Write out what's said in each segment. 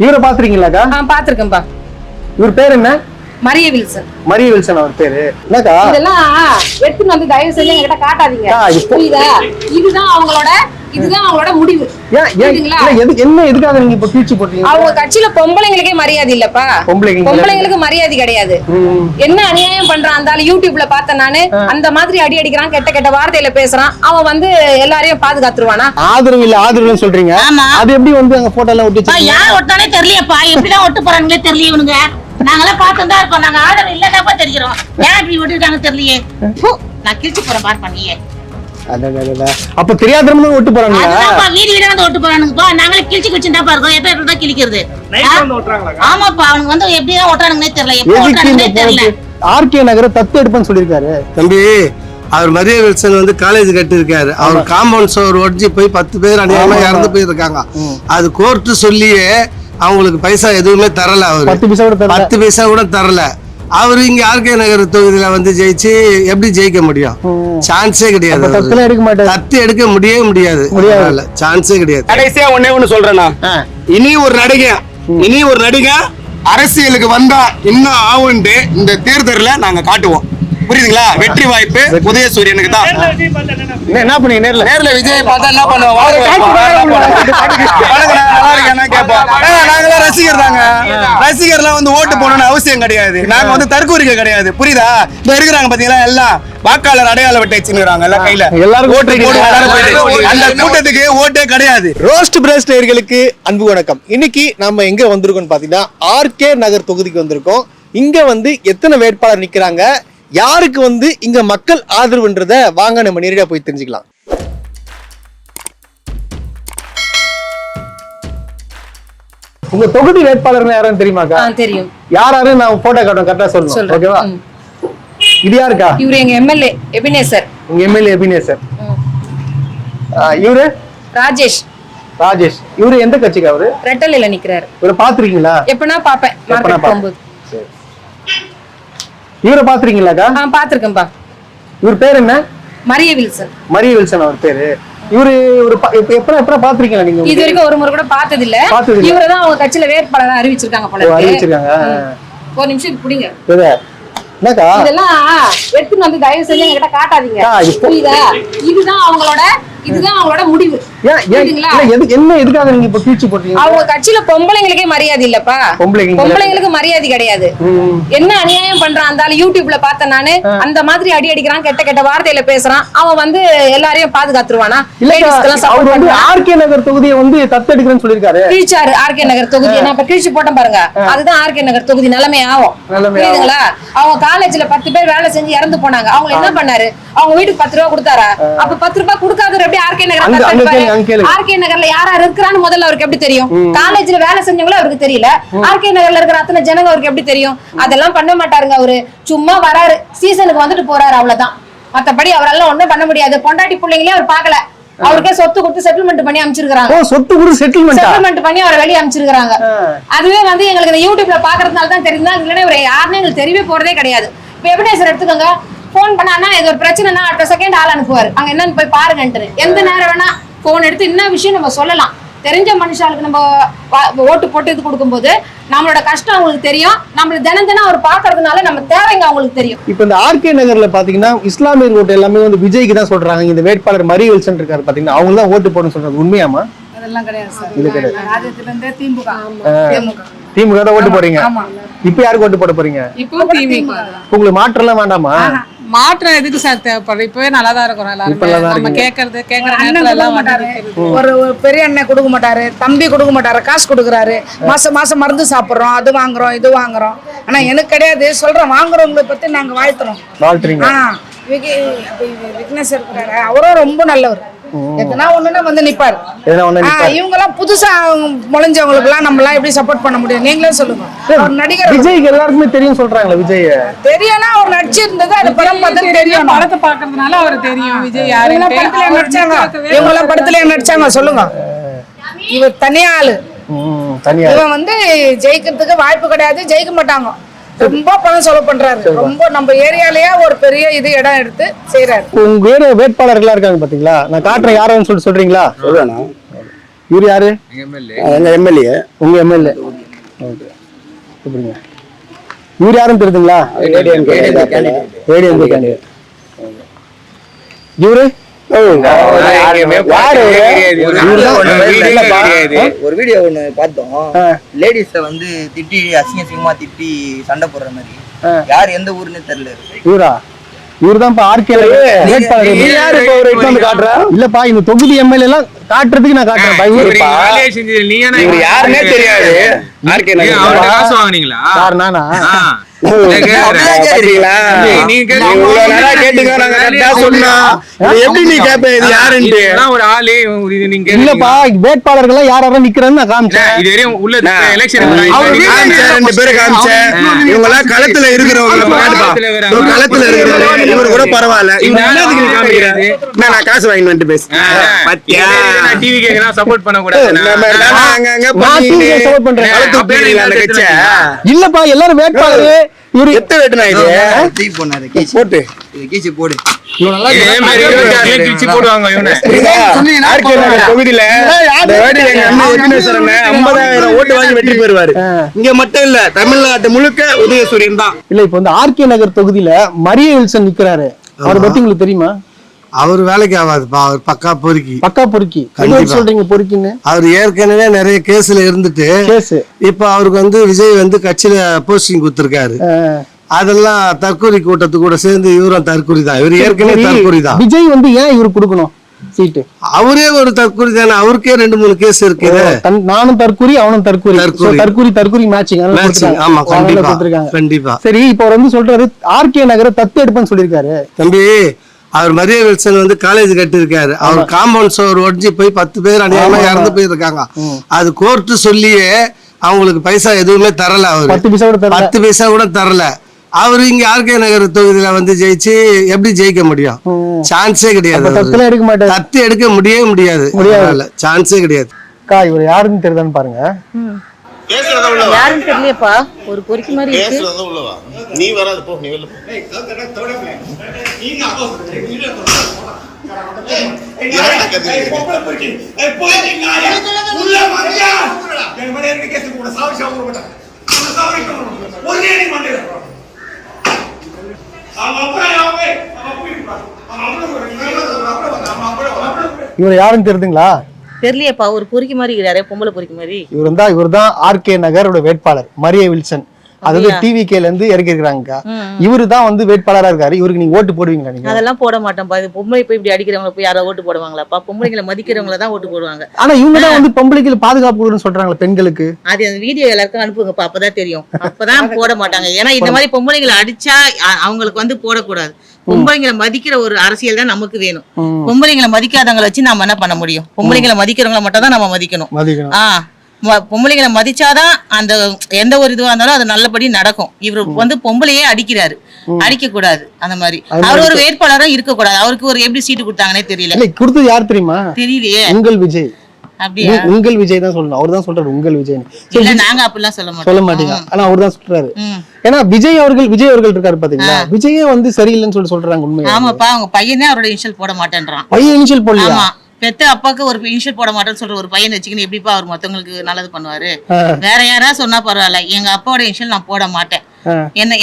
இவரை பாத்துறீங்களாக்கா? பாத்துருக்கேன்பா. இவர் பேர் என்ன? மரிய வில்சன். மரிய வில்சன் அவர் பேரு. என்னக்கா இதெல்லாம் எடுத்துன்னு வந்து தயவு செஞ்சு என்கிட்ட காட்டாதீங்க. புரியுதா? இதுதான் அவங்களோட முடிவு. என்ன எதுக்காக நீங்க இப்ப பீச்சு போட்டீங்க? அவங்க கட்சியில பொம்பளைங்களுக்கே மரியாதை இல்லப்பா. பொம்பளைங்களுக்கு மரியாதை கிடையாது. என்ன அநியாயம் பண்றான் அந்த யூடியூப்ல பார்த்தேன் நானு. அந்த மாதிரி அடி அடிக்கிறான், கெட்ட கெட்ட வார்த்தையில பேசுறான். அவன் வந்து எல்லாரையும் பாதுகாத்துருவானா? ஆதரவு இல்ல ஆதரவுன்னு சொல்றீங்க. அது எப்படி வந்து அங்க போட்டோ எல்லாம் ஒட்டி யார் ஒட்டானே தெரியலையப்பா. எப்படிதான் ஒட்டு போறாங்களே தெரியல இவனுங்க. நாங்களாம் பார்த்துதான் இருக்கோம். நாங்க ஆதரவு இல்லதாப்பா தெரிகிறோம். ஏன் இப்படி ஒட்டிட்டாங்க தெரியலையே. நான் கிழிச்சு போறேன் பார் பண்ணியே. அப்ப தெரியாதவங்க ஒட்டு போறாங்க. வீடு வீடு வந்து ஒட்டு போறானுங்கப்பா. நாங்களே கிழிச்சு கிழிச்சுட்டா பாருங்க. எப்ப கிழிக்கிறது. ஆமாப்பா அவங்க வந்து எப்படிதான் ஒட்டானுங்கன்னே தெரியல. எப்ப ஒட்டானுங்கன்னே தெரியல. ஆர்கே நகர தத்து எடுப்பேன்னு சொல்லியிருக்காரு தம்பி. அவர் மரிய வில்சன் வந்து காலேஜ் கட்டிருக்காரு. அவர் காம்பவுண்ட் சோர் ஒடிச்சு போய் 10 பேர் அநியாயமா இறந்து போயிருக்காங்க. அது கோர்ட்டு சொல்லியே அவங்களுக்கு பைசா எதுவுமே தரல. அவரு 10 பைசா கூட தரல. அவரு இங்க ஆர்கே நகர் தொகுதியில வந்து ஜெயிச்சு எப்படி ஜெயிக்க முடியும்? சான்ஸே கிடையாது. தத்து எடுக்க முடியாது. சான்ஸே கிடையாது. கடைசியா ஒண்ணு சொல்றேன். இனி ஒரு நடிகை அரசியலுக்கு வந்தா இன்னும் ஆகுண்டு இந்த தேர்தல்ல நாங்க காட்டுவோம். புரியுதுங்களா? வெற்றி வாய்ப்பு உதயசூரியனுக்கு தான். என்ன பண்ணீங்க? நேர்ல விஜய் பார்த்தா என்ன பண்ணுவோம்? நாங்களாம் ரசிகர் தாங்க. ரசிகர்லாம் வந்து ஓட்டு போடணும்னு அவசியம் கிடையாது. நாங்க வந்து தற்கூரிக்கை கிடையாது. புரியுதா? இப்ப இருக்கிறாங்க பாத்தீங்களா எல்லாம் வாக்காளர் அடையாள வெட்டை வச்சுக்கிறாங்க எல்லாம் கையில. எல்லாரும் அந்த கூட்டத்துக்கு ஓட்டே கிடையாது. ரோஸ்ட் பிரேஸ்ட் நேயர்களுக்கு அன்பு வணக்கம். இன்னைக்கு நம்ம எங்க வந்திருக்கோம்னு பாத்தீங்கன்னா ஆர்கே நகர் தொகுதிக்கு வந்திருக்கோம். இங்க வந்து எத்தனை வேட்பாளர் நிக்கிறாங்க, யாருக்கு வந்து இங்க மக்கள் ஆதரவுன்றத வாங்க நம்ம நேரடியா போய் தெரிஞ்சுக்கலாம். உங்க தொகுதி வேட்பாளர் யாரும் தெரியுமாக்கா? தெரியும். யாரு நான் போட்டோ காட்டுறேன், கரெக்டா சொல்லுங்க. ஓகேவா? இது யாருக்கா? இவரு எங்க எம்எல்ஏ எபினேசர். உங்க எம்எல்ஏ எபினேசர். இவரு ராஜேஷ். இவரு எந்த கட்சிக்கு? அவரு ரெட்டலையில நிக்கிறாரு. இவரை பாத்துருக்கீங்களா? எப்பனா பாப்பேன் மார்க்கெட் போகும்போது. இவரை பாத்துறீங்களாக்கா? பாத்துருக்கேன்பா. இவர் பேர் என்ன? மரிய வில்சன். மரிய வில்சன் அவர் பேரு. இவரு ஒரு எப்ப பாத்துறீங்களா நீங்க? இது வரைக்கும் ஒரு முறை கூட பார்த்தது இல்ல. இவரதான் அவங்க கட்சியில வேட்பாளரா அறிவிச்சிருக்காங்க போல. அறிவிச்சிருக்காங்க. ஒரு நிமிஷம் புடிங்க. என்னக்கா இதெல்லாம் எடுத்துன்னு வந்து தயவு செஞ்சு என்கிட்ட காட்டாதீங்க. புரியுதா? இதுதான் அவங்களோட முடிவு. என்ன எதுக்காக நீங்க இப்ப பீச்சு போட்டீங்க? அவங்க கட்சியில பொம்பளைங்களுக்கே மரியாதை இல்லப்பா. பொம்பளைங்களுக்கு மரியாதை கிடையாது. என்ன அநியாயம் பண்றான் அந்த யூடியூப்ல பார்த்தேன் நானு. அந்த மாதிரி அடி அடிக்கிறான், கெட்ட கெட்ட வார்த்தையில பேசுறான். அவன் வந்து எல்லாரையும் பாதுகாத்துருவானா? ஆர்கே நகர் தொகுதியை வந்து தத்தெடுக்கிறேன்னு சொல்லிருக்காரு. கிழிச்சாரு ஆர்கே நகர் தொகுதி. நான் இப்ப கிழிச்சு போட்டேன் பாருங்க. அதுதான் ஆர்கே நகர் தொகுதி நிலைமை ஆகும். புரியுதுங்களா? அவங்க காலேஜ்ல 10 பேர் வேலை செஞ்சு இறந்து போனாங்க. அவங்க என்ன பண்ணாரு? அவங்க வீட்டுக்கு 10 ரூபாய் கொடுத்தாரா? அப்ப 10 ரூபாய் கொடுக்காத எப்படி ஆர்கே நகர்? ஆர்கே நகர்ல யாரா இருக்கிறான்னு முதல்ல அவருக்கு எப்படி தெரியும்? காலேஜ்ல வேலை செஞ்சவங்களும் அவருக்கு தெரியல. ஆர்கே நகர்ல இருக்கிற அத்தனை ஜனங்க அவருக்கு எப்படி தெரியும்? அதெல்லாம் பண்ண மாட்டாருங்க. அவரு சும்மா வராரு, சீசனுக்கு வந்துட்டு போறாரு, அவ்வளவுதான். மத்தபடி அவரால் ஒண்ணும் பண்ண முடியாது. பொண்டாட்டி பிள்ளைங்களே அவர் பாக்கல. அவருக்கே சொத்து கொடுத்து செட்டில்மெண்ட் பண்ணி அமைச்சிருக்காங்க. சொத்து கொடுத்து செட்டில்மெண்ட் பண்ணி அவரை வெளியே அமைச்சிருக்காங்க. அதுவே வந்து எங்களுக்கு இந்த யூடியூப்ல பாக்குறதுனால தான் தெரியுது. இல்லைன்னா இவரை யாருன்னு எங்களுக்கு தெரியவே போறதே கிடையாது. இப்ப எபினேசர் எடுத்துக்கோங்க. போன் பண்ணா இது ஒரு பிரச்சனைனா அடுத்த செகண்ட் ஆள் அனுப்புவாரு. அங்க என்னன்னு போய் பாருங்கன்ட்டு. எந்த நேரம் வேணா போன் எடுத்து என்ன விஷயம் நம்ம சொல்லலாம். தெரிஞ்ச மனுஷாளுக்கு நம்ம ஓட்டு போட்டு இது கொடுக்கும்போது நம்மளோட கஷ்டம் அவங்களுக்கு தெரியும். நம்மள தினம் அவர் பாக்குறதுனால நம்ம தேவைங்க அவங்களுக்கு தெரியும். இப்ப இந்த ஆர்கே நகர்ல பாத்தீங்கன்னா இஸ்லாமியர் ஓட்டு எல்லாமே வந்து விஜய்க்கு தான் சொல்றாங்க. இந்த வேட்பாளர் மரிய வில்சன் இருக்காரு பாத்தீங்கன்னா, அவங்க தான் ஓட்டு போடணும்னு சொல்றாங்க. உண்மையாமா? அதெல்லாம் கிடையாது சார். இது கிடையாது. ராஜ்யத்துல இருந்தே திமுக தான் ஓட்டு போறீங்க. இப்ப யாருக்கு ஓட்டு போட போறீங்க? இப்போ திமுக. உங்களுக்கு மாற்றம் எல்லாம் வேண்டாமா? மாற்றம் எதுக்கு சார் தேவைப்படுது? இப்பவே நல்லாதான் இருக்கும். நம்ம கேக்குற நேரத்துல எல்லாம் ஒரு பெரிய அண்ணன் கொடுக்க மாட்டாரு, தம்பி கொடுக்க மாட்டாரு, காசு கொடுக்குறாரு. மாசம் மருந்து சாப்பிடுறோம், அது வாங்குறோம், இது வாங்குறோம். ஆனா எனக்கு கிடையாது. சொல்றேன், வாங்குறவங்களை பத்தி நாங்க வாழ்த்துறோம். விக்னேஷ் இருக்கிறாரு, அவரும் ரொம்ப நல்லவர். எதனா ஒண்ணுன்னா வந்து நிப்பாரு. இவங்க எல்லாம் புதுசா முளைஞ்சவங்களுக்கு எல்லாம் நம்ம எல்லாம் எப்படி சப்போர்ட் பண்ண முடியும்? நீங்களே சொல்லுங்க. ஒரு நடிகர் விஜய் எல்லாருக்குமே தெரியும் சொல்றாங்களா? விஜய் தெரியும்னா அவர் நடிச்சிருந்தது, அது படம் பார்த்து தெரியும். படத்தை பாக்குறதுனால அவர் தெரியும். விஜய் யாரு படத்துல நடிச்சாங்க, இவங்க எல்லாம் படத்துல நடிச்சாங்க சொல்லுங்க. இவர் தனியா ஆளு. இவன் வந்து ஜெயிக்கிறதுக்கு வாய்ப்பு கிடையாது, ஜெயிக்க மாட்டாங்க. ரொம்ப பணம் செலவு பண்றாரு. ரொம்ப நம்ம ஏரியாலயே ஒரு பெரிய இது இடம் எடுத்து செய்யறாரு. உங்க வேற வேட்பாளர்களா இருக்காங்க பாத்தீங்களா? நான் காட்டுறேன் யாருன்னு சொல்றீங்களா? சொல்றேன். இவரு யாரு? எங்க எம்எல்ஏ. உங்க எம்எல்ஏ. ஓகே எப்படிங்க இவர் யாரும் தெரியுதுங்களா? ஏடிஎம்கே கேண்டிடேட். இவரு ஒரு வீடியோ ஒண்ணு பார்த்தோம். லேடிஸ வந்து திட்டி அசிங்கமா திட்டி சண்டை போடுற மாதிரி. யார் எந்த ஊருன்னு தெரியல. இவரா? இவர்தான் ஆர்கே இல்லப்பா, இந்த தொகுதி எம்எல்ஏ எல்லாம் காட்டுறதுக்கு நான் காட்டுறேன். யாருன்னே தெரியாது. நானா இல்லப்பா, வேட்பாளர்கள் யாரும் நிக்கிறேன்னு நான் காமிச்சேன். களத்துல இருக்கிறவங்க களத்துல இருக்கிறவங்க இவரு கூட பரவாயில்ல. நான் காசு வாங்கி வந்துட்டு பேசுறேன். சப்போர்ட் பண்ண கூடாது. இல்லப்பா, எல்லாரும் வேட்பாளர் இவரு எத்த வெட்டுனா இது தீ போனாரு கீச்சி போட்டு இது கீச்சி போடு. இவன் நல்லா கீச்சி போடுவாங்க. இவனே தொகுதியில எங்க அண்ணன் விக்னேஸ்வரன் 50,000 ஓட்டு வாங்கி வெற்றி பெறுவாரு. இங்க மட்டும் இல்ல, தமிழ்நாட்டு முழுக்க உதயசூரியன் தான். இல்ல, இப்ப வந்து ஆர்கே நகர் தொகுதியில மரிய வில்சன் நிக்கிறாரு. அவரை பத்தி உங்களுக்கு தெரியுமா? அவர் வேலைக்கு ஆகாதுப்பா, அவர் பக்கா பொறுக்கி. பக்கா பொறுக்கி சொல்றீங்க பொறுக்கின்னு? அவர் ஏற்கனவே நிறைய கேஸ்ல இருந்துட்டு இப்ப அவருக்கு வந்து விஜய் வந்து கட்சியில போஸ்டிங் கொடுத்திருக்காரு. அதெல்லாம் தற்கொலை கூட்டத்து கூட சேர்ந்து இவரும் தற்கொலை தான். இவர் ஏற்கனவே தற்கொலை தான். விஜய் வந்து ஏன் இவரு கொடுக்கணும் சீட்டு? அவரே ஒரு தற்கொலை தானே. அவருக்கே 2-3 கேஸ் இருக்கு. நானும் தற்கொலை, அவனும் தற்கொலை மேட்சிங். ஆமா, கண்டிப்பா. சரி, இப்ப அவர் வந்து சொல்றாரு ஆர்கே நகரை தத்து எடுப்பேன்னு சொல்லியிருக்காரு. தம்பி, அவர் மரிய வில்சன் வந்து காலேஜ் கட்டிருக்காரு. அவர் காம்பவுண்ட் சுவர் ஒடிஞ்சு போய் 10 பேர் அநியாயமா இறந்து போயிருக்காங்க. அது கோர்ட்டு சொல்லியே அவங்களுக்கு பைசா எதுவுமே தரல. அவரு 10 பைசா கூட தரல. அவரு இங்க ஆர்கே நகர் தொகுதியில வந்து ஜெயிச்சு எப்படி ஜெயிக்க முடியும்? சான்ஸே கிடையாது. தத்து எடுக்க முடியாது. சான்ஸே கிடையாது. இவர் யாருன்னு தெரியுதான்னு பாருங்க. யாரும் தெரியலையப்பா, ஒரு பொறுக்கி மாதிரி இருக்கு. நீ வராது போ, நீ வெளில போ. இவர் யாருன்னு தெரியுதுங்களா? தெரியலையப்பா, ஒரு பொறுக்கி மாதிரி இருக்கிறாரு, பொம்பளை பொறுக்கி மாதிரி. இவர்தான் ஆர்கே நகரோட வேட்பாளர் மரிய வில்சன். அதாவது டிவிகேல இருந்து இறக்கி இருக்காங்க. இவரு தான் வந்து வேட்பாளரா இருக்காரு. இவருக்கு நீங்க ஓட்டு போடுவீங்களா? நீங்க அதெல்லாம் போட மாட்டோம்ப்பா. இது பொம்பளை போய் இப்படி அடிக்கிறவங்க போய் யாராவது ஓட்டு போடுவாங்களாப்பா? பொம்பளைங்களை மதிக்கிறவங்கள தான் ஓட்டு போடுவாங்க. ஆனா இவங்க தான் வந்து பொம்பளைக்கு பாதுகாப்பு கொடுன்னு சொல்றாங்களா பெண்களுக்கு? அது அந்த வீடியோ எல்லாருக்கும் அனுப்புங்கப்பா, அப்பதான் தெரியும். அப்பதான் போட மாட்டாங்க. ஏன்னா இந்த மாதிரி பொம்பளைங்களை அடிச்சா அவங்களுக்கு வந்து போடக்கூடாது. பொம்பளைங்களை மதிக்கிற ஒரு அரசியல் தான் நமக்கு வேணும். பொம்பளைங்களை மதிக்காதவங்களை வச்சு நாம என்ன பண்ண முடியும்? பொம்பளைங்களை மதிக்கிறவங்களை மட்டும் தான் நம்ம மதிக்கணும். பொம்பளைங்களை மதிச்சாதான் அந்த எந்த ஒரு இதுவா இருந்தாலும் அது நல்லபடி நடக்கும். இவரு வந்து பொம்பளையே அடிக்கிறாரு, அடிக்க கூடாது. அந்த மாதிரி அவர் ஒரு வேட்பாளரும் இருக்க கூடாது. அவருக்கு ஒரு எப்படி சீட்டு கொடுத்தாங்கன்னே தெரியல. கொடுத்தது யார் தெரியுமா? தெரியலையே. உங்கள் விஜய். அப்படியா? உங்கள் விஜய் தான் சொல்லணும். அவர் தான் சொல்றாரு உங்கள் விஜய். இல்ல, நாங்க அப்படிலாம் சொல்ல மாட்டீங்க. ஆனா அவர் தான் சொல்றாரு. ஏன்னா விஜய் அவர்கள் இருக்காரு பாத்தீங்களா? விஜயே வந்து சரியில்லைன்னு சொல்றாங்க. உண்மையா? ஆமாப்பா, அவங்க பையனே அவரோட இனிஷியல் போட மாட்டேன்றான். பையன் இனிஷியல் போடல. ஆமா, பெத்த அப்பாக்கு ஒரு இனிஷியல் போட மாட்டேன்னு சொல்ற ஒரு பையன் வச்சுக்கின்னு எப்படிப்பா அவர் மத்தவங்களுக்கு நல்லது பண்ணுவாரு? வேற யாரா சொன்னா பரவாயில்ல, எங்க அப்பாவோட இனிஷியல் நான் போட மாட்டேன்,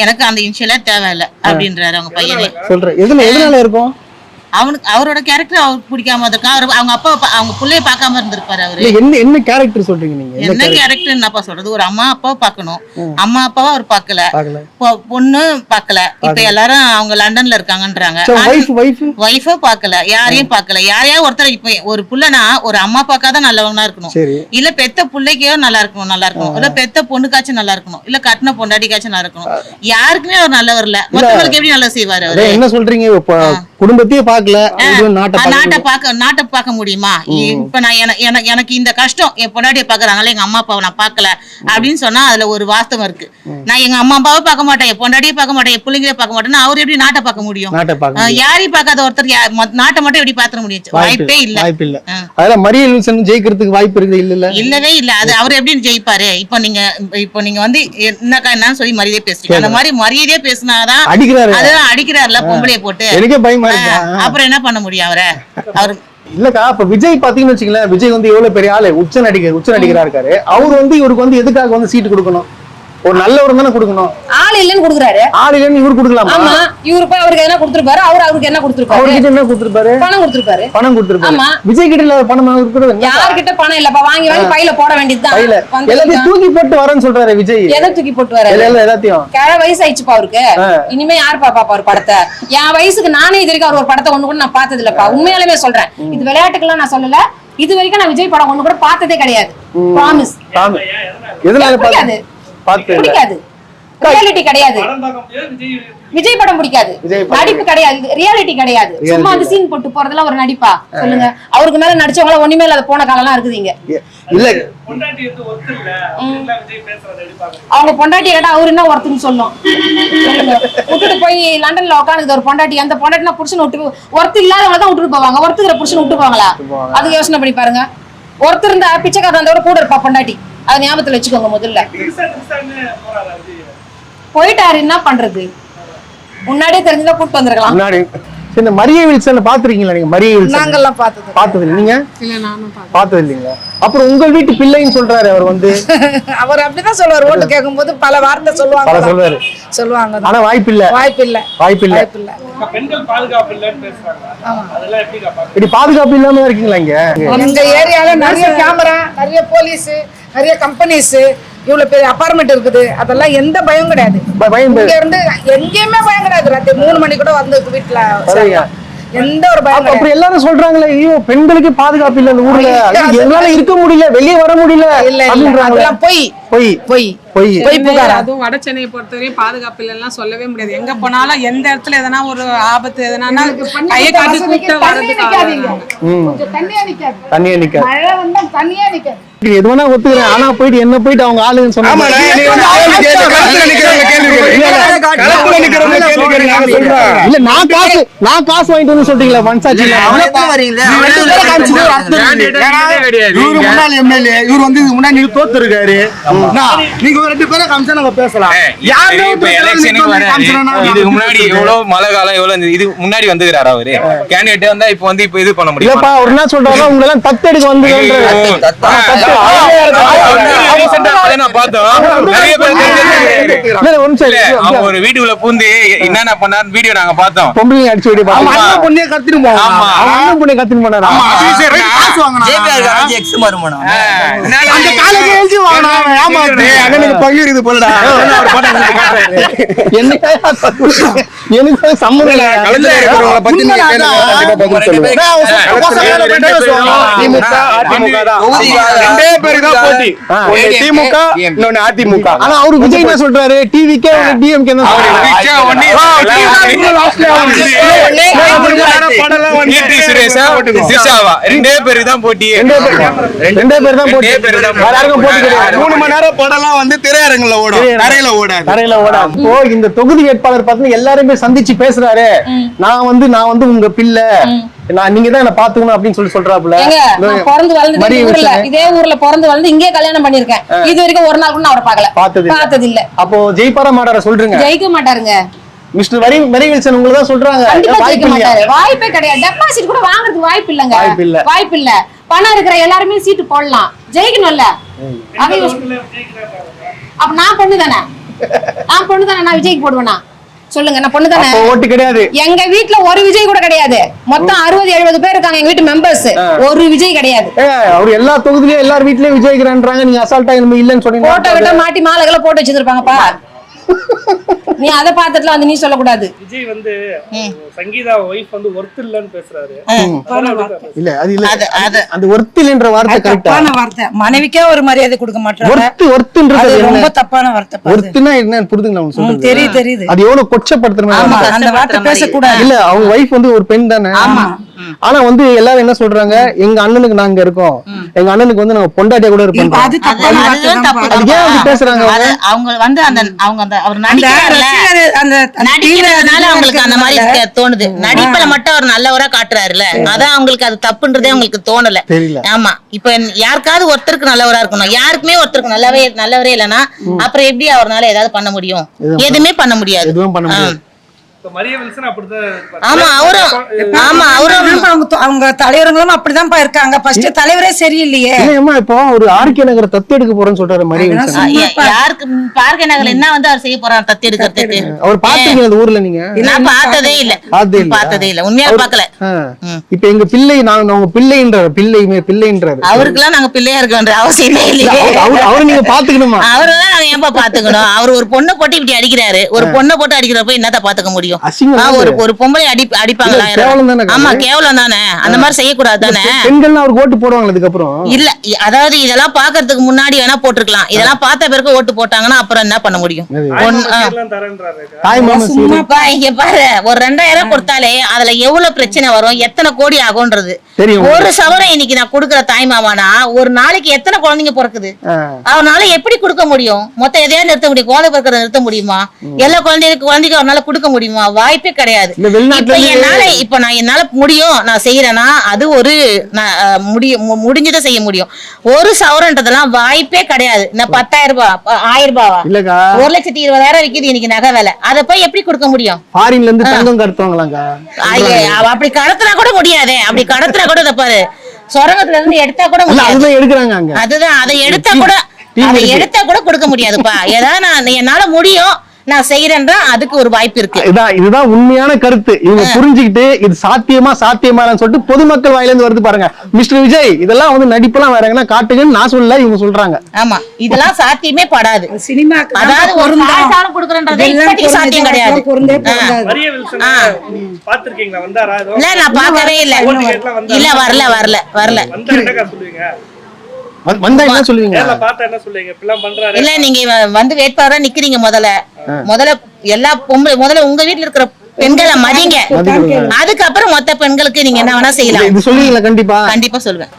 எனக்கு அந்த இனிஷியலே தேவையில்லை அப்படின்றாரு அவங்க பையனே. சொல்றேன் எதனால இருக்கும்? அவனுக்கு அவரோட கேரக்டர் அவருக்கு பிடிக்காம இருக்கா. அவங்க அப்பா அவங்க பிள்ளைய பார்க்காம இருந்திருப்பாரு. அவரு என்ன கேரக்டர் சொல்றீங்க நீங்க? என்ன கேரக்டர் என்னப்பா சொல்றது? ஒரு அம்மா அப்பாவை பார்க்கணும். அம்மா அப்பாவை அவர் பார்க்கல, பொண்ணு பார்க்கல. இப்ப எல்லாரும் அவங்க லண்டன்ல இருக்காங்கன்றாங்க. ஒய்ஃபை பார்க்கல, யாரையும் பார்க்கல. யாரையாவது ஒருத்தர் இப்ப ஒரு புள்ளனா ஒரு அம்மா அப்பாக்காதான் நல்லவனா இருக்கணும், இல்ல பெத்த பிள்ளைக்கே நல்லா இருக்கணும், இல்ல பெத்த பொண்ணுக்காச்சும் நல்லா இருக்கணும், இல்ல கட்டின பொண்டாட்டிக்காச்சும் நல்லா இருக்கணும். யாருக்குமே அவர் நல்லவர் இல்ல. மத்தவங்களுக்கு எப்படி நல்லா செய்வாரு அவரு? என்ன சொல்றீங்க? குடும்பத்தையே நாட்டை பார்க்க முடியுமா? இப்ப நான் எனக்கு இந்த கஷ்டம் என் பொண்டாட்டியை பாக்குறாங்களா, எங்க அம்மா அப்பாவை நான் பாக்கல அப்படின்னு சொன்னா அதுல ஒரு வாஸ்தவம் இருக்கு. நான் எங்க அம்மா அப்பாவை பார்க்க மாட்டேன், என் பொண்டாட்டியை பார்க்க மாட்டேன், என் பிள்ளைங்களே பார்க்க மாட்டேன். அவர் எப்படி நாட்டை பார்க்க முடியும்? யாரையும் பார்க்காத ஒருத்தர் நாட்டை மட்டும் எப்படி பாத்திர முடியும்? வாய்ப்பே இல்ல. அதெல்லாம் மரிய வில்சன் ஜெயிக்கிறதுக்கு வாய்ப்பு இருக்கு? இல்லவே இல்ல. அது அவர் எப்படி ஜெயிப்பாரு? இப்ப நீங்க வந்து என்னன்னு சொல்லி மரியாதையே பேசுறீங்க. அந்த மாதிரி மரியாதையே பேசினாதான் அதெல்லாம் அடிக்கிறாருல பொம்பளைய போட்டு. அப்புறம் என்ன பண்ண முடியும் அவரு இல்லக்கா இப்ப விஜய் பாத்தீங்கன்னு வச்சுங்களேன், விஜய் வந்து எவ்வளவு பெரிய ஆளு, உச்ச நடிகரா இருக்காரு. அவர் வந்து இவருக்கு வந்து எதுக்காக வந்து சீட்டு கொடுக்கணும்? ஒரு நல்லவர் தானே கொடுக்கணும். ஆள் இல்லன்னு கொடுக்குறாரு. ஆள் இல்லன்னு இவரு கொடுக்கலாமா? ஆமா, இவரு போய் அவருக்கு என்ன கொடுத்திருப்பாரு, அவருக்கு என்ன கொடுத்திருப்பாரு? அவர்கிட்ட என்ன கொடுத்திருப்பாரு? பணம் கொடுத்திருப்பாரு. பணம் கொடுத்திருப்பாரு. ஆமா, விஜய் கிட்ட இல்ல பணம் கொடுக்கிறது. யார்கிட்ட பணம் இல்லப்பா, வாங்கி பையில போட வேண்டியதுதான். எல்லாத்தையும் தூக்கி போட்டு வரேன்னு சொல்றாரு விஜய். எதை தூக்கி போட்டு வர? எல்லாத்தையும் கிழ வயசு ஆயிடுச்சுப்பா அவருக்கு. இனிமே யார் பாப்பா ஒரு படத்தை? என் வயசுக்கு நானே இது வரைக்கும் அவர் ஒரு படத்தை ஒண்ணு கூட நான் பார்த்தது இல்லப்பா. உண்மையாலுமே சொல்றேன், இது விளையாட்டுக்கெல்லாம் நான் சொல்லல. இது வரைக்கும் நான் விஜய் படம் ஒண்ணு கூட பார்த்ததே கிடையாது. ப்ராமிஸ். எதனால பிடிக்காது? ரியாலிட்டி கிடையாது. விஜய் படம் பிடிக்காது, நடிப்பு கிடையாது, ரியாலிட்டி கிடையாது. சும்மா அந்த சீன் போட்டு போறதெல்லாம் ஒரு நடிப்பா சொல்லுங்க? அவருக்கு மேல நடிச்சவங்க ஒண்ணுமே இல்லாத போன காலம் எல்லாம் இருக்குதுங்க. இல்ல அவங்க பொண்டாட்டி கேட்டா அவரு என்ன ஒருத்தன்னு சொல்லும். விட்டுட்டு போய் லண்டன்ல உட்காந்து ஒரு பொண்டாட்டி, அந்த பொண்டாட்டினா புருஷன் விட்டு ஒருத்தர் இல்லாதவங்க தான் விட்டுட்டு போவாங்க. ஒருத்தர் புருஷன் விட்டு போவாங்களா? அதுக்கு யோசனை பண்ணி பாருங்க. ஒருத்தர் இருந்தா பிச்சைக்காரந்தோட கூட இருப்பா பொண்டாட்டி. அது ஞாபகத்துல வச்சுக்கோங்க. முதல்ல போயிட்டாரு, என்ன பண்றது? முன்னாடியே தெரிஞ்சுதான் கூப்பிட்டு வந்திருக்கலாம். முன்னாடி இந்த மரியை வில்சன் பாத்துருக்கீங்களா நீங்க? மரியை வில்சன் நாங்கெல்லாம் பார்த்தது இல்ல. நீங்க இல்ல, நானும் பார்த்தது இல்லீங்களா? அப்புறம் உங்க வீட்டு பிள்ளைன்னு சொல்றாரு அவர் வந்து. அவர் அப்படிதான் சொல்லுவார். ஓட்டு கேட்கும் போது பல வார்த்தை சொல்லுவாங்க. ஆனா வாய்ப்பு இல்ல. பெண்கள் பாதுகாப்பு இல்லன்னு பேசுறாங்க. அதெல்லாம் எப்படி பாதுகாப்பு இல்லாம இருக்கீங்களா இங்க? இந்த ஏரியால நிறைய கேமரா, நிறைய போலீஸ், நிறைய கம்பெனிஸ், இவ்வளவு பெரிய அபார்ட்மெண்ட் இருக்குது. அதெல்லாம் எந்த பயம் கிடையாது. இங்க இருந்து எங்கேயுமே பயம் கிடையாது. ராத்திரி 3 மணி கூட வந்து வீட்டுல எந்த ஒரு பயம். அப்படி எல்லாரும் சொல்றாங்களே, ஐயோ பெண்களுக்கு பாதுகாப்பு இல்ல இந்த ஊர்ல, எங்களால இருக்க முடியல, வெளியே வர முடியல. அதெல்லாம் பொய் புகார். அதுவும் வட சென்னையை பொறுத்தவரையும் பாதுகாப்பு இல்லைன்னா சொல்லவே முடியாது. எங்க போனாலும் எந்த இடத்துல எதனா ஒரு ஆபத்து எதனா கையை காட்டி கூப்பிட்டு தண்ணியா நிக்காது. எது வேணா ஒத்துக்கிறேன். ஆனா போயிட்டு என்ன போயிட்டு அவங்க ஆளுன்னு சொன்னாங்க. இல்ல நான் காசு வாங்கிட்டு வந்து சொல்றீங்களா? மனசாட்சி இவரு முன்னாள் எம்எல்ஏ, இவரு வந்து இதுக்கு முன்னாடி தோத்து இருக்காரு. நீங்க ஒரு 2 பேரை காமிச்சா நம்ம பேசலாம். இதுக்கு முன்னாடி எவ்வளவு மழை காலம் எவ்வளவு இது முன்னாடி வந்துக்கிறாரு அவரு. கேண்டிடேட் வந்தா இப்ப வந்து இப்ப இது பண்ண முடியும். அவர் என்ன சொல்றாரு, உங்களை எல்லாம் தத்தெடுக்க வந்து ஒரு வீட்டுக்குள்ள பூந்து என்னென்ன பண்ணாரு வீடியோ நாங்க பார்த்தோம். பொம்பளை அடிச்சு வீடியோ கத்திட்டு எனக்கு சம்மந்தம் திமுக இன்னொன்னு அதிமுக. ஆனா அவரு விஜய் என்ன சொல்றாரு, டிவிக்கே டிஎம்கே ரெண்டே பேரு தான் போட்டி. 2 பேர் தான் போட்டி. 3 மணி நேரம் படம்லாம் வந்து திரையரங்குல ஓடும், தரையில ஓடாது. இப்போ இந்த தொகுதி வேட்பாளர் பாத்தீங்கன்னா எல்லாருமே சந்திச்சு பேசுறாரு. நான் வந்து உங்க பிள்ளை, நீங்க தான் என்ன பாத்துக்கணும் அப்படின்னு சொல்றாப்புல. பிறந்து வளர்ந்து இதே ஊர்ல பிறந்து வளர்ந்து இங்கே கல்யாணம் பண்ணிருக்கேன். இது வரைக்கும் ஒரு நாள் கூட அவரை பார்க்கல, பார்த்தது இல்ல. அப்போ ஜெயிப்பாரா மாட்டார சொல்றீங்க? ஜெயிக்க மாட்டாருங்க. மிஸ்டர் மரி வில்சன் உங்களுக்கு தான் சொல்றாங்க. வாய்ப்பே கிடையாது. டெபாசிட் கூட வாங்குறதுக்கு வாய்ப்பு இல்லங்க. வாய்ப்பு இல்ல. பணம் இருக்கிற எல்லாருமே சீட்டு போடலாம், ஜெயிக்கணும்ல. அப்ப நான் பொண்ணு தானே, நான் விஜய்க்கு போடுவேனா சொல்லுங்க? நான் பொண்ணு தானே, ஓட்டு கிடையாது. எங்க வீட்டுல ஒரு விஜய் கூட கிடையாது. மொத்தம் 60-70 பேர் இருக்காங்க எங்க வீட்டு மெம்பர்ஸ். ஒரு விஜய் கிடையாது. அவர் எல்லா தொகுதியிலயும் எல்லார் வீட்லயும் விஜய்க்கிறான்றாங்க. நீங்க அசால்ட்டா இல்லன்னு சொன்னீங்க. போட்டோ கிட்ட மாட்டி மாலைகளை போட்டு வச்சிருப்பாங்கப்பா. நீ அத பாத்துட்டுல வந்து நீ சொல்லக்கூடாது. விஜய் வந்து சங்கீதா வைஃப் வந்து ஒர்த் இல்லன்னு பேசுறாரு. இல்ல அது இல்ல, அந்த ஒர்த் இல்லன்ற வார்த்தை தப்பான வார்த்தை. மனைவிக்கே ஒரு மரியாதை கொடுக்க மாட்டாங்க. ஒர்த்ன்றது ரொம்ப தப்பான வார்த்தை. ஒர்த்னா என்னன்னு புரிதுங்களா உங்களுக்கு சொல்றது? தெரியுது. அது எவ்வளவு கொச்சப்படுத்துற மாதிரி. அந்த வார்த்தை பேச கூடாது. இல்ல அவங்க வைஃப் வந்து ஒரு பெண் தானே. ஆனா வந்து எல்லாரும் என்ன சொல்றாங்க, எங்க அண்ணனுக்கு நாங்க இருக்கோம், எங்க அண்ணனுக்கு வந்து நாங்க பொண்டாட்டியா கூட இருப்போம். பேசுறாங்க அவங்க வந்து அவர் நடிக்கிறதுனால அவங்களுக்கு அந்த மாதிரி தோணுது. நடிப்புல மட்டும் அவர் நல்லவரா காட்டுறாருல, அதான் அவங்களுக்கு அது தப்புன்றதே அவங்களுக்கு தோணல. ஆமா, இப்ப யாருக்காவது ஒருத்தருக்கு நல்லவரா இருக்கணும். யாருக்குமே ஒருத்தருக்கு நல்லவரே இல்லைன்னா அப்புறம் எப்படி அவரால் ஏதாவது பண்ண முடியும்? எதுவுமே பண்ண முடியாது. ஆமா அவரும் அவங்க தலைவர்களும் அப்படிதான்ப்பா இருக்காங்க. ஃபர்ஸ்ட் தலைவரே சரியில்லையே. இல்லையம்மா, இப்போ ஒரு ஆர்கே நகரை தத்து எடுக்க போறேன்னு சொல்றாரு மரிய வில்சன். யாருக்கு பார்க்க நகர்ல என்ன வந்து அவர் செய்ய போறாரு தத்து எடுக்கிறதுக்கு? அவர் பாத்தீங்க அந்த ஊர்ல? நீங்க நான் பார்த்ததே இல்ல உண்மையா பார்க்கல. இப்ப எங்க பிள்ளை, நாங்க உங்க பிள்ளைன்றாரு, பிள்ளைன்றாரு. அவருக்குலாம் நாங்க பிள்ளையா இருக்க வேண்டிய அவசியமே இல்லையே. அவரு நீங்க பாத்துக்கணுமா? அவருதான் நாங்க ஏன்பா பாத்துக்கணும்? அவர் ஒரு பொண்ணை போட்டு இப்படி அடிக்கிறாரு. ஒரு பொண்ணை போட்டு அடிக்கிறப்ப என்னத்த பாத்துக்க முடியும்? ஒரு பொம்பளை அடிப்பாங்களா? ஆமா, கேவலம் தானே. அந்த மாதிரி செய்யக்கூடாது தானே. பெண்கள் அவருக்கு ஓட்டு போடுவாங்க அதுக்கப்புறம். இல்ல, அதாவது இதெல்லாம் பாக்குறதுக்கு முன்னாடி வேணா போட்டிருக்கலாம். இதெல்லாம் பார்த்த பிறகு ஓட்டு போட்டாங்கன்னா அப்புறம் என்ன பண்ண முடியும்? இங்க பாரு, ஒரு 2000 கொடுத்தாலே அதுல எவ்வளவு பிரச்சனை வரும், எத்தனை கோடி ஆகும்ன்றது. ஒரு சவரம் இன்னைக்கு நான் கொடுக்குற தாய் மாமானா ஒரு நாளைக்கு எத்தனை குழந்தைங்க பிறக்குது? அவனால எப்படி கொடுக்க முடியும்? மொத்தம் எதையாவது நிறுத்த முடியும்? குழந்தை பிறக்கிறத நிறுத்த முடியுமா? எல்லா குழந்தைக்கு அவனால கொடுக்க முடியுமா? வாய்ப்பே கிடையாது. இப்ப நான் என்னால முடியும், நான் செய்யறேன்னா அது ஒரு முடிஞ்சதை செய்ய முடியும். ஒரு சவரன்றதெல்லாம் வாய்ப்பே கிடையாது. நான் 10,000 ரூபாய் 1000 ரூபாவா 1,20,000 விக்குது இன்னைக்கு நகை வேலை. அதை போய் எப்படி கொடுக்க முடியும்? ஃபாரின்ல இருந்து தங்கம் கடத்துவாங்களாங்க. அப்படி கடத்தினா கூட முடியாதே. அப்படி கடத்தினா கூட இத பாரு, சொரங்கத்துல இருந்து எடுத்தா கூட முடியாது. அதுதான், அதை எடுத்தா கூட கொடுக்க முடியாதுப்பா. ஏதாவது என்னால முடியும், நான் செய்யறேன்றா அதுக்கு ஒரு வாய்ப்பு இருக்கு. இதுதான் உண்மையான கருத்து. இவங்க புரிஞ்சுக்கிட்டு இது சாத்தியமா சொல்லிட்டு பொதுமக்கள் வாயில இருந்து வருது பாருங்க. மிஸ்டர் விஜய், இதெல்லாம் வந்து நடிப்பெல்லாம் வேறங்கன்னா காட்டுங்கன்னு நான் சொல்லல, இவங்க சொல்றாங்க. ஆமா, இதெல்லாம் சாத்தியமே படாது. சினிமா அதாவது ஒரு காசாலும் கொடுக்கறன்றது இப்போதைக்கு சாத்தியம் கிடையாது. இல்ல, நான் பார்க்கவே இல்ல. இல்ல, வரல. வந்தா என்ன சொல்லுவீங்க? இல்ல, நீங்க வந்து வேட்பாளரா நிக்கிறீங்க. முதல்ல எல்லா முதல்ல உங்க வீட்டுல இருக்கிற பெண்களை மதிங்க. அதுக்கப்புறம் மொத்த பெண்களுக்கு நீங்க என்ன வேணா செய்யலாம். இது சொல்லுவீங்களா? கண்டிப்பா சொல்லுவேன்.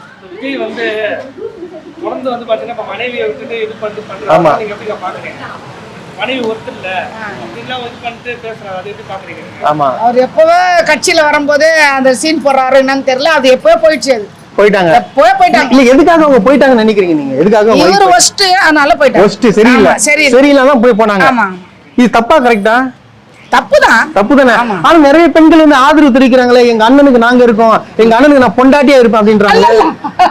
அவர் எப்பவே கட்சியில வரும்போது அந்த சீன் போடுறாரு என்னன்னு தெரியல. அது எப்பவே போயிட்டாங்க. இல்ல, எதுக்காக அவங்க போயிட்டாங்கன்னு நினைக்கிறீங்க நீங்க? எதுக்காக? இவரு ஒஸ்ட், அதனால போயிட்டாங்க. சரியில்லை போய் போனாங்க. இது தப்பா கரெக்டா? தப்புதானே. ஆனா நிறைய பெண்கள் வந்து ஆதரவு தெரிவிக்கிறாங்களே, எங்க அண்ணனுக்கு நாங்க இருக்கோம், எங்க அண்ணனுக்கு நான் பொண்டாட்டியா இருப்பேன் அப்படின்றாங்க.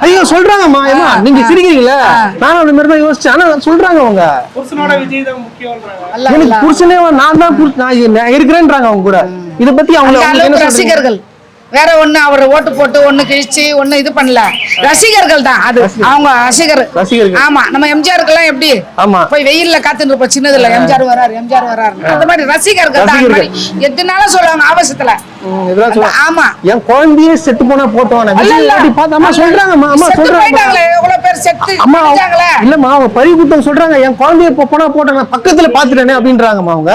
ஐயோ சொல்றாங்கம்மா. ஏமா நீங்க சிரிக்கிறீங்களா? நானும் அந்த மாதிரி தான் யோசிச்சேன். ஆனா சொல்றாங்க அவங்க எனக்கு புருஷனே நான் தான் இருக்கிறேன்றாங்க அவங்க கூட. இத பத்தி அவங்க ரசிகர்கள் வேற ஒண்ணு அவர் ஓட்டு போட்டு ஒண்ணு கிழிச்சு ஒண்ணு இது பண்ணல. ரசிகர்கள் தான் அது. அவங்க ரசிகர். ஆமா, நம்ம எம்ஜிஆருக்கு எல்லாம் எப்படி போய் வெயில்ல காத்துட்டு இருப்போம் சின்னதுல, எம்ஜிஆர் வராரு அந்த மாதிரி ரசிகர்கள் தான். எதுனால சொல்லுவாங்க ஆவேசத்துல. ஆமா, என் குழந்தையே செத்து போனா போட்டோம் சொல்றாங்க. எவ்வளவு பேர் செத்து இல்லம்மா, அவங்க பரிபுத்தம் சொல்றாங்க. என் குழந்தைய போனா போட்டோம், பக்கத்துல பாத்துட்டேனே அப்படின்றாங்கம்மா அவங்க.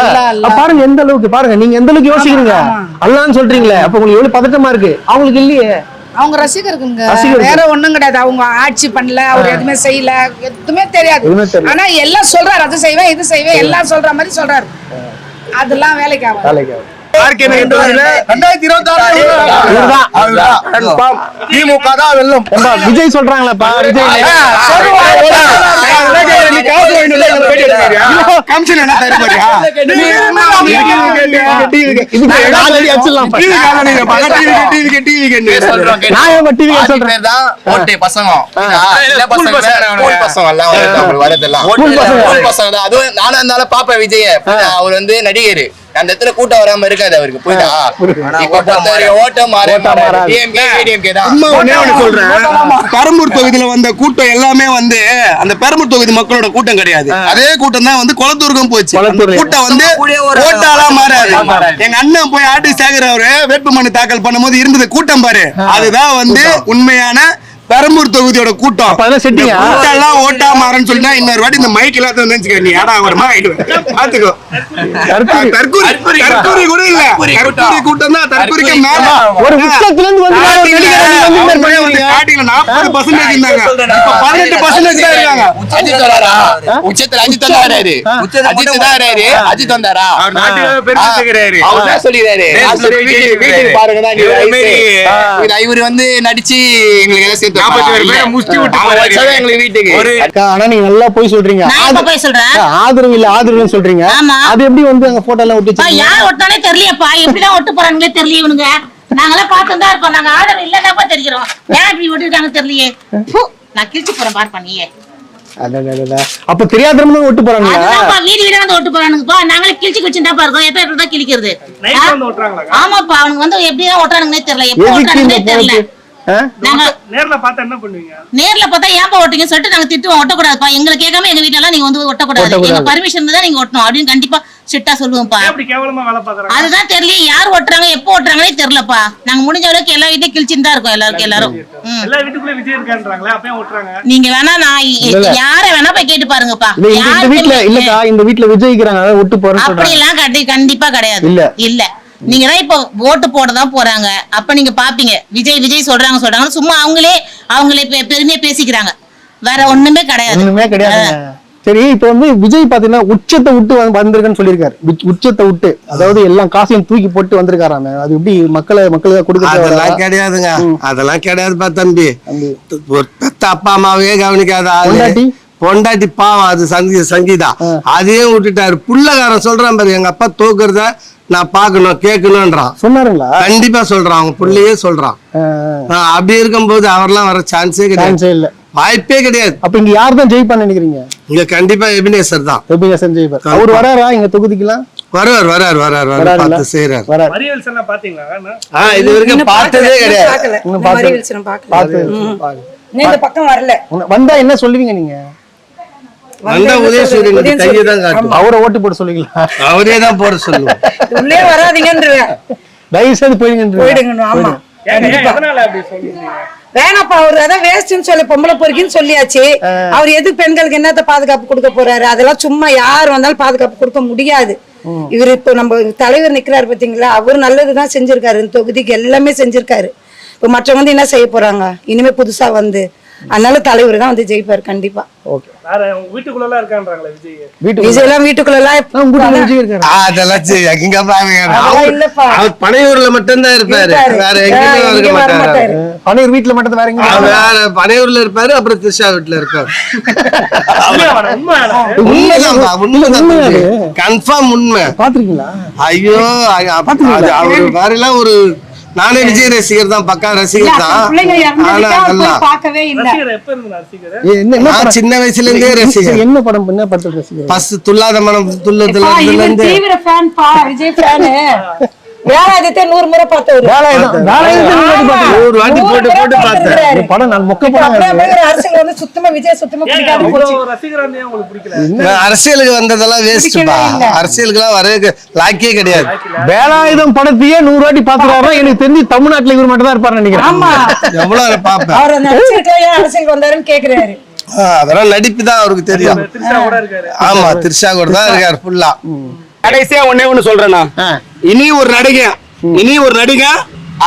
பாருங்க எந்த அளவுக்கு, பாருங்க நீங்க எந்த அளவுக்கு யோசிக்கிறீங்க. அல்லான்னு சொல்றீங்களே, அப்ப உங்களுக்கு எவ்வளவு பதட்டமா இருக்கு. அவங்களுக்கு இல்லையே. அவங்க ரசிகருக்குங்க, வேற ஒண்ணும் கிடையாது. அவங்க ஆட்சி பண்ணல, அவர் எதுவுமே செய்யல, எதுவுமே தெரியாது. ஆனா எல்லாம் சொல்றாரு, அது செய்வேன் இது செய்வேன் எல்லாம் சொல்ற மாதிரி சொல்றாரு. அதெல்லாம் வேலைக்கு ஆகும். விஜய் சொல்றாங்களா? அவர் வந்து நடிகர். அந்த இடத்துல கூட்டம் வராம இருக்காது அவருக்கு. போயிட்டா பெரம்பூர் தொகுதியில வந்த கூட்டம் எல்லாமே வந்து அந்த பெரம்பூர் தொகுதி மக்களோட கூட்டம் கிடையாது. அதே கூட்டம் தான் வந்து குளத்தூருக்கும் போச்சு. கூட்டம் வந்து ஓட்டாளா மாறாது. எங்க அண்ணன் போய் ஆர்டி சேகர் அவரு வேட்புமனு தாக்கல் பண்ணும்போது இருந்தது கூட்டம் பாரு, அதுதான் வந்து உண்மையான பெரம்பூர் தொகுதியோட கூட்டம். கூட்டம் ஓட்டா மாறன்னு சொல்லிட்டா இன்னொரு வாட்டி இந்த மைக் எல்லாத்தையும் நினைச்சுக்க நீ ஏடா வருமா பாத்துக்கோ. தற்கூரி கூட இல்ல, தற்கூரி கூட்டம் தான். தற்கூரிக்கு மேல ஒரு உச்சத்துல இருந்து வந்து 40% இருந்தாங்க, 18% தான் இருக்காங்க. உச்சத்துல அஜித் வந்தாரு. அஜித் வந்தாரா? அவர் சொல்லிடுறாரு பாருங்க, இவரு வந்து நடிச்சு எங்களுக்கு எல்லாம் சேர்த்து 41 பேரை முடிச்சு விட்டு போறாரு எங்களுக்கு வீட்டுக்கு ஒரு அக்கா ஆனா நீங்க நல்லா போய் சொல்றீங்க நான் இப்ப போய் சொல்றேன் ஆதரவு இல்ல ஆதரவுன்னு சொல்றீங்க ஆமா. அது எப்படி வந்து அங்க போட்டோ எல்லாம் ஒட்டி அப்பா, யார் ஒட்டானே தெரியலையப்பா எப்படிதான் ஒட்டு போறாங்களே தெரியல இவனுங்க நாங்களாம் பார்த்துதான் தான் இருக்கோம் நாங்க ஆர்டர் இல்லைன்னாப்பா தெரிகிறோம் ஏன் இப்படி ஒட்டிருக்காங்க தெரியலையே ப்பு, நான் கிழிச்சு போறேன் பார் பண்ணியே அப்ப தெரியாதவங்க தான் ஒட்டு போறாங்க அதுதான்ப்பா வீடு வீடா வந்து ஒட்டு போறானுங்கப்பா நாங்களே கிழிச்சு வச்சுட்டாப்பா இருக்கோம் எத்தனை இடத்துல தான் கிழிக்கிறது ஆமாப்பா அவனுக்கு வந்து எப்படிதான் ஒட்டுறானுங்கன்னே தெரியல எப்போ ஒட்டுறானுங்கன்னே தெரியல நாங்க நேர்ல பார்த்தா ஏன்பா ஒட்டுங்க சொல்லிட்டு நாங்க திட்டுவோம் ஒட்டக்கூடாதுப்பா எங்களை கேட்காம எங்க வீட்டுல எல்லாம் நீங்க வந்து ஒட்டக்கூடாது எங்க பர்மிஷன் தான் நீங்க ஒட்டணும் அப்படின்னு கண்டிப்பா ஸ்ட்ரிக்ட்டா சொல்லுவோம்ப்பா அதுதான் தெரியல யார் ஒட்டுறாங்க எப்போ ஒட்டுறாங்கன்னே தெரியலப்பா நாங்க முடிஞ்ச அளவுக்கு எல்லா வீட்லயும் கிழிச்சுன்னு தான் இருக்கோம் எல்லாரும் நீங்க வேணா நான் யார வேணா போய் கேட்டு பாருங்கப்பா இந்த வீட்ல இல்லக்கா இந்த வீட்ல விஜயிக்கிறாங்க ஒட்டு போறேன்னு அப்படி எல்லாம் கண்டிப்பா கிடையாது இல்ல நீங்க தான் இப்ப ஓட்டு போடதான் போறாங்க அப்ப நீங்க பாப்பீங்க விஜய் விஜய் சொல்றாங்க சும்மா அவங்களே பெருமையா பேசிக்கிறாங்க வேற ஒண்ணுமே கிடையாது சரி இப்ப வந்து விஜய் பாத்தீங்கன்னா உச்சத்தை விட்டு வந்திருக்குன்னு சொல்லியிருக்காரு உச்சத்தை விட்டு அதாவது எல்லாம் காசையும் தூக்கி போட்டு வந்திருக்காராம அது எப்படி மக்களுக்கு கொடுக்க அதெல்லாம் கிடையாதுங்க அதெல்லாம் கிடையாதுப்பா தம்பி ஒரு பெத்த அப்பா அம்மாவே கவனிக்காத ஆளு பொண்டாட்டி பாவம் அது சங்கீதா அதையும் விட்டுட்டாரு புள்ளகாரன் சொல்றான் பாரு எங்க அப்பா தோக்குறத நான் பாக்கணும் கேட்கணும்ன்றான் சொன்னாருங்களா கண்டிப்பா சொல்றான் அவங்க புள்ளையே சொல்றான் அப்படி இருக்கும்போது அவர்லாம் வர சான்ஸே கிடையாது இல்ல வாய்ப்பே கிடையாது அப்ப இங்க யார் தான் ஜெயிப்பான்னு நினைக்கிறீங்க இங்க கண்டிப்பா எபினேசர் தான் ஜெயிப்பார் அவர் வராரா இங்க தொகுதிக்கலாம் வராரு பார்த்து செய்யறாரு இது வரைக்கும் பார்த்ததே கிடையாது இந்த பக்கம் வரல வந்தா என்ன சொல்லுவீங்க நீங்க வந்தா உதயசூரியன் கையை தான் காட்டும் அவரை ஓட்டு போட சொல்லுவீங்களா அவரே தான் போட சொல்லுவோம் உள்ளே வராதீங்கன்றேன் தயவு செய்து போயிடுங்க ஆமா வேணாப்பா அவரு அதான் வேஸ்ட்னு சொல்லி பொம்பளை பொறுக்கின்னு சொல்லியாச்சு அவர் எது பெண்களுக்கு என்னத்த பாதுகாப்பு கொடுக்க போறாரு அதெல்லாம் சும்மா யார் வந்தாலும் பாதுகாப்பு கொடுக்க முடியாது இவர் இப்போ நம்ம தலைவர் நிக்கிறாரு பாத்தீங்களா அவரு நல்லதுதான் செஞ்சிருக்காரு இந்த தொகுதிக்கு எல்லாமே செஞ்சிருக்காரு இப்ப மற்றவங்க வந்து என்ன செய்ய போறாங்க இனிமே புதுசா வந்து அதனால தலைவர் தான் வந்து ஜெயிப்பாரு கண்டிப்பா வீட்டுக்குள்ள அதெல்லாம் அவர் பனையூர்ல மட்டும்தான் இருப்பாரு வேற எங்கேயுமே இருக்க மாட்டாரு பனையூர் வீட்டுல மட்டும் வேற பனையூர்ல இருப்பாரு அப்புறம் திருஷா வீட்டுல இருப்பாரு உண்மைதான் கன்ஃபார்ம் உண்மை பாத்துருக்கீங்களா ஐயோ அவரு வேற எல்லாம் ஒரு நானே விஜய் ரசிகர் தான் பக்கா ரசிகர் தான் சின்ன வயசுல இருந்தே ரசிகர் என்ன படம் என்ன படத்தை ரசிகர் ஃபர்ஸ்ட் துல்லாத மனம் துள்ளதுல இருந்து தீவிர ஃபேன் பா விஜய் ஃபேன் வேலாயுதத்தை 100 முறை பார்த்தவர் 100 வாட்டி போட்டு பார்த்தேன் படம் நான் மொக்க படம் அரசியல் வந்து சுத்தமா விஜய் சுத்தமா பிடிக்காது அரசியலுக்கு வந்ததெல்லாம் வேஸ்ட்பா அரசியலுக்குலாம் வரவே லாக்கே கிடையாது வேலாயுதம் படத்தையே 100 வாட்டி பாத்துறாரு எனக்கு தெரிஞ்சு தமிழ்நாட்டுல இவர் மட்டும் தான் இருப்பாரு நினைக்கிறேன் ஆமா எவ்வளவு பாப்பேன் அவர் நடிச்சிருக்கலையா அரசியல் வந்தாருன்னு கேக்குறாரு அதெல்லாம் நடிப்பு தான் அவருக்கு தெரியும் ஆமா திரிஷா கூட தான் இருக்காரு ஃபுல்லா கடைசியா ஒண்ணு சொல்றேன்னா இனி ஒரு நடிகை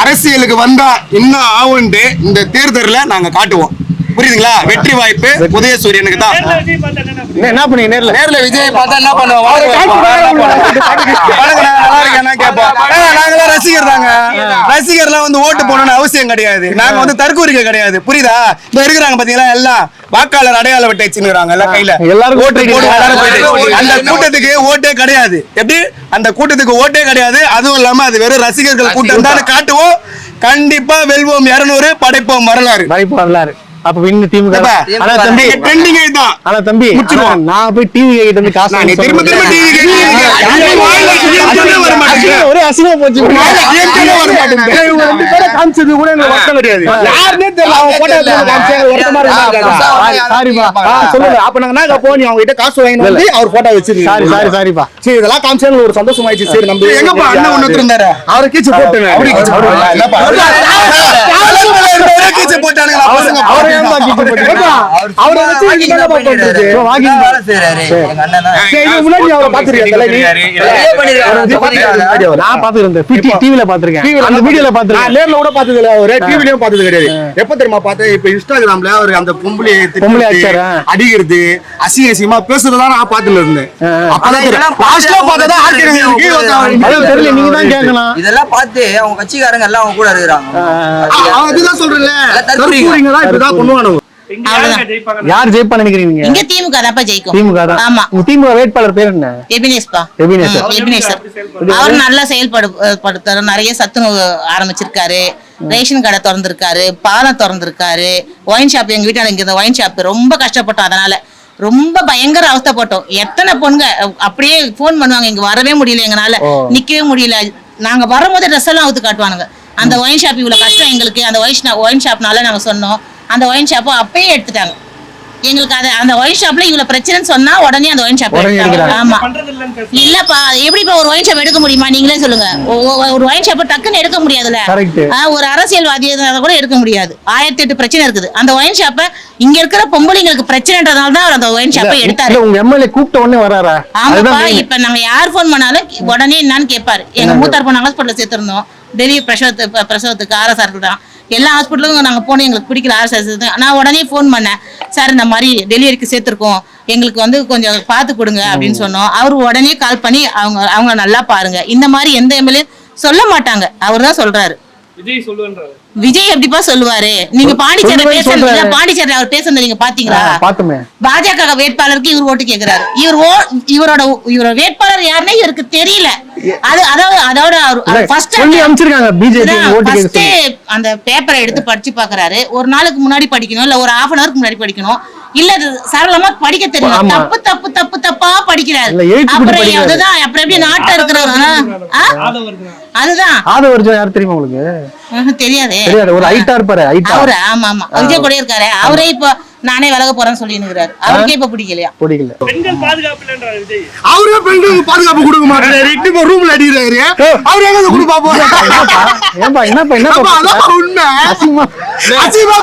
அரசியலுக்கு வந்தா இன்னும் ஆகுன்ட்டு இந்த தேர்தல்ல நாங்க காட்டுவோம் புரியுதுங்களா வெற்றி வாய்ப்பு உதயசூரியனுக்கு தான் என்ன பண்ணி நேர்ல விஜய் பார்த்தா என்ன பண்ணுவோம் நாங்களாம் ரசிகர் தாங்க ரசிகர்லாம் வந்து ஓட்டு போடணும்னு அவசியம் கிடையாது நாங்க வந்து தற்கூரிக்கை கிடையாது புரியுதா இந்த இருக்கிறாங்க பாத்தீங்களா எல்லாம் வாக்காளர் அடையாள விட்டை வச்சுக்கிறாங்க எல்லாம் கையில எல்லாரும் ஓட்டு போட்டு அந்த கூட்டத்துக்கு ஓட்டே கிடையாது எப்படி அந்த கூட்டத்துக்கு ஓட்டே கிடையாது அதுவும் இல்லாம அது வெறும் ரசிகர்கள் கூட்டம் தான் காட்டுவோம் கண்டிப்பா வெல்வோம் 200 படைப்போம் வரலாறு அப்ப வின்னு டீமுக்கு ஆனா தம்பி ட்ரெண்டிங் தான் ஆனா தம்பி நான் போய் டிவி கிட்ட இருந்து காசு நீ திரும்ப டிவி ஒரே அசிங்கமா போச்சு காமிச்சது கூட எனக்கு வருத்தம் கிடையாது யாருன்னே தெரியல அவன் போட்டோ காமிச்சாங்க வருத்தமா இருந்தாங்க சாரிப்பா சொல்லுங்க அப்ப நாங்க என்ன போனி அவங்க கிட்ட காசு வாங்கிட்டு வந்து அவர் போட்டோ வச்சிருக்கீங்க சாரிப்பா சரி இதெல்லாம் காமிச்சாங்க ஒரு சந்தோஷம் ஆயிடுச்சு சரி நம்ம எங்கப்பா அண்ணன் ஒண்ணு இருந்தாரு அவரை கீச்சு போட்டுங்க கீச்சு போட்டானுங்க அடிக்கிறது அசிங்கமா பேசுறதா நான் பாத்துட்டு இருந்தேன் இதெல்லாம் பார்த்து அவங்க கட்சிக்காரங்க எல்லாம் அவங்க கூட இருக்கிறாங்க அதுதான் சொல்றேன் தற்கூரிங்க தான் இப்படிதான் பண்ணுவானுங்க. அவ்வளவுதான். யார் ஜெயிப்பா நினைக்கிறீங்க? இங்க திமுக தான்ப்பா ஜெயிக்கும். திமுக தான். ஆமா. உங்க திமுக வேட்பாளர் பேர் என்ன? எபினேஷ்பா. எபினேஷர். அவர் நல்லா செயல்படுத்துறாரு. நிறைய சத்துணவு ஆரம்பிச்சிருக்காரு, ரேஷன் கடை திறந்திருக்காரு, பாலம் திறந்திருக்காரு, ஒயின் ஷாப். எங்க வீட்டால இங்க இந்த ஒயின் ஷாப் ரொம்ப கஷ்டப்பட்டோம். அதனால ரொம்ப பயங்கர அவஸ்தைப்பட்டோம். எத்தனை பொண்ணுங்க அப்படியே போன் பண்ணுவாங்க, இங்க வரவே முடியல, எங்கனால நிக்கவே முடியல. நாங்க வரும்போது ட்ரெஸ் எல்லாம் அவுத்து காட்டுவானுங்க. அந்த ஒயின் ஷாப் இவ்வளவு கஷ்டம் எங்களுக்கு, அந்த ஒயின் ஷாப்னால நாங்க சொன்னோம். அந்த ஒயின் ஷாப்பை அப்பயே எடுத்துட்டாங்க எங்களுக்கு. அந்த ஒயின் ஷாப்ல இவ்வளவு பிரச்சனைன்னு சொன்னா உடனே அந்த ஒயின் ஷாப் எடுத்தாங்க. ஆமா இல்லப்பா, எப்படிப்பா ஒரு ஒயின் ஷாப் எடுக்க முடியுமா? நீங்களே சொல்லுங்க. ஒரு ஒயின் ஷாப்பை டக்குன்னு எடுக்க முடியாதுல்ல. ஒரு அரசியல்வாதி கூட எடுக்க முடியாது. 1008 பிரச்சனை இருக்குது. அந்த ஒயின் ஷாப்பை இங்க இருக்கிற பொம்பளைங்களுக்கு பிரச்சனைன்றதால தான் அந்த ஒயின் ஷாப்பை எடுத்தாரு. உங்க எம்எல்ஏ கூப்பிட்ட உடனே வராரா? ஆமாப்பா, இப்ப நாங்க யார் போன் பண்ணாலும் உடனே என்னன்னு கேட்பாரு. எங்க மூத்தார் பொண்ணு ஹாஸ்பிட்டல் சேர்த்திருந்தோம். டெல்லி பிரசவத்துக்கு RSR தான். எல்லா ஹாஸ்பிட்டலுக்கும் நாங்கள் போனோம், எங்களுக்கு பிடிக்கல RSR. நான் உடனே ஃபோன் பண்ணேன், சார் இந்த மாதிரி டெலிவரிக்கு சேர்த்துருக்கோம், எங்களுக்கு வந்து கொஞ்சம் பார்த்து கொடுங்க அப்படின்னு சொன்னோம். அவர் உடனே கால் பண்ணி அவங்க நல்லா பாருங்க, இந்த மாதிரி எந்த எம்எல்ஏ சொல்ல மாட்டாங்க, அவர் தான் சொல்றாரு. விஜய் எப்படிப்பா சொல்லுவாரு? நீங்க பாண்டிச்சேரி பாண்டிச்சேரி அவர் பேசுறது நீங்க பாத்தீங்களா? பாஜக வேட்பாளருக்கு இவர் ஓட்டு கேக்குறாரு. இவரோட வேட்பாளர் யாருன்னா இவருக்கு தெரியல. அதோட அந்த பேப்பரை எடுத்து படிச்சு பாக்குறாரு. ஒரு நாளுக்கு முன்னாடி படிக்கணும், இல்ல ஒரு ½ hour முன்னாடி படிக்கணும், இல்ல சரளமா படிக்க தெரியல. தப்பு தப்பு தப்பு தப்பா படிக்கிறாரு. அப்புறம் அதுதான் அப்புறம் எப்படி நாட்டை இருக்கிறாரு. அதுதான் யாரு தெரியுமா உங்களுக்கு? தெரியாது. ஒரு ஐட்டா இருப்பாரு. அவரு ஆமா ஆமா விஜய் கூட இருக்காரு. அவரே இப்ப நானே விலக போறேன்னு சொல்லினுக்கிறாரு. அவருக்கே இப்ப பிடிக்கலையா? பெண்கள் பாதுகாப்பு இல்லன்றாரு விஜய். அவரே பெண்களுக்கு பாதுகாப்பு கொடுக்க மாட்டாரு. இப்ப ரூம்ல அடிக்கிறாரு. அவரே எங்க கொடுப்பா போறா? ஏம்பா என்னப்பா அதான் உண்மை. அசிமா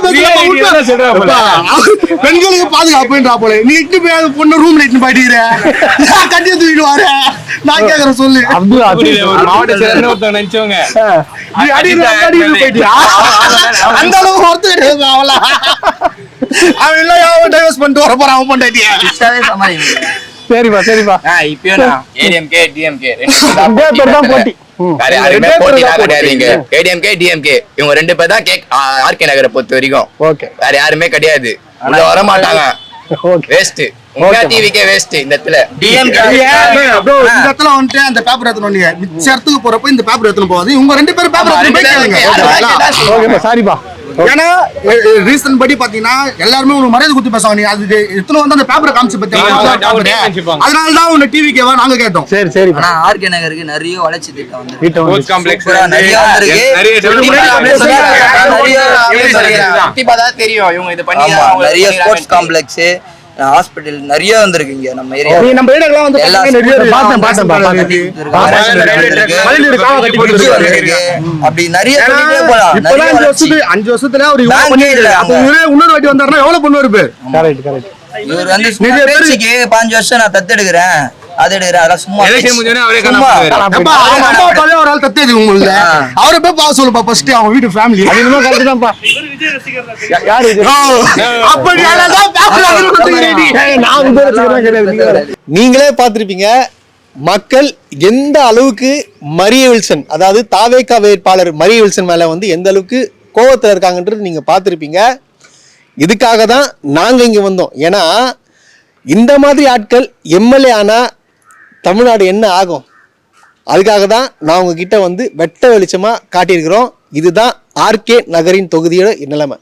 பெண்களுக்கு பாதுகாப்புன்றா போல. நீ இட்டு போய் பொண்ணு ரூம்ல இட்டு போயிடுற. கட்டி தூக்கிட்டு வர. நான் கேக்குறேன் சொல்லு. மாவட்ட சேர்ந்த ஒருத்தவங்க நினைச்சவங்க நீ அடிக்கிறது போயிட்டியா? அந்த அளவுக்கு ஒருத்தர் கிடையாது. அவளா அவன் இல்ல டைவர்ஸ் பண்ணிட்டு வர போறான். அவன் பண்ணிட்டியா? சரிப்பா இப்பயும் ADMK DMK போட்டி. ADMK DMK இவங்க 2 பேர் தான் RK நகரை பொறுத்த வரைக்கும். வேற யாருமே கிடையாது. உள்ள வர மாட்டாங்க. வேஸ்ட். உங்க டிவிக்கே வேஸ்ட். இந்த இடத்துல DMK ப்ரோ இந்த இடத்துல வந்து அந்த பேப்பர் எடுத்துறோம். நீங்க மிச்ச இடத்துக்கு போறப்ப இந்த பேப்பர் எடுத்துட்டு போவாது. இவங்க 2 பேரும் பேப்பர் எடுத்துட்டு போய் சரிப்பா. ஏன்னா ரீசன் படி பாத்தீங்கன்னா எல்லாருமே ஒரு மரியாதை குத்தி பேசுவாங்க. அதுக்கு எத்தனை வந்து அந்த பேப்பரை காமிச்சு பத்தி அதனாலதான் உன்ன டிவிக்கேவா நாங்க கேட்டோம். சரி ஆனா RK நகருக்கு நிறைய வளர்ச்சி திட்டம் வந்து தெரியும். இவங்க இது பண்ணி நிறைய ஸ்போர்ட்ஸ் காம்ப்ளெக்ஸ், ஹாஸ்பிடல் நிறைய வந்திருக்கு இங்க நம்ம ஏரியா. நம்ம ஏரியால வந்து அப்படி நிறைய சொல்லிட்டே போலாம். 5 வருஷத்துல ஒரு இன்னொரு வாட்டி வந்தாருன்னா எவ்வளவு பண்ணுவாரு? இவர் வந்து பேச்சுக்கு 5 வருஷம் நான் தத்தெடுக்கிறேன், அது எடுக்கிறேன், அதெல்லாம் சும்மா ஒரு ஆள் தத்தெடு உங்களுக்கு. அவரை போய் பார்க்க சொல்லுப்பா ஃபர்ஸ்ட். அவங்க வீட்டு ஃபேமிலி நீங்களே பார்த்திருப்பீங்க. மக்கள் எந்த அளவுக்கு மரிய வில்சன், அதாவது தாவேகா வேட்பாளர் மரிய வில்சன் மேல வந்து எந்த அளவுக்கு கோவத்துல இருக்காங்கன்றது நீங்க பார்த்திருப்பீங்க. இதுக்காக தான் நாங்க இங்க வந்தோம். ஏன்னா இந்த மாதிரி ஆட்கள் எம்எல்ஏ ஆனா தமிழ்நாடு என்ன ஆகும்? அதுக்காக தான் நான் உங்ககிட்ட வந்து வெட்ட வெளிச்சமா காட்டியிருக்கிறோம். இதுதான் RK நகரின் தொகுதியோட நிலைமை.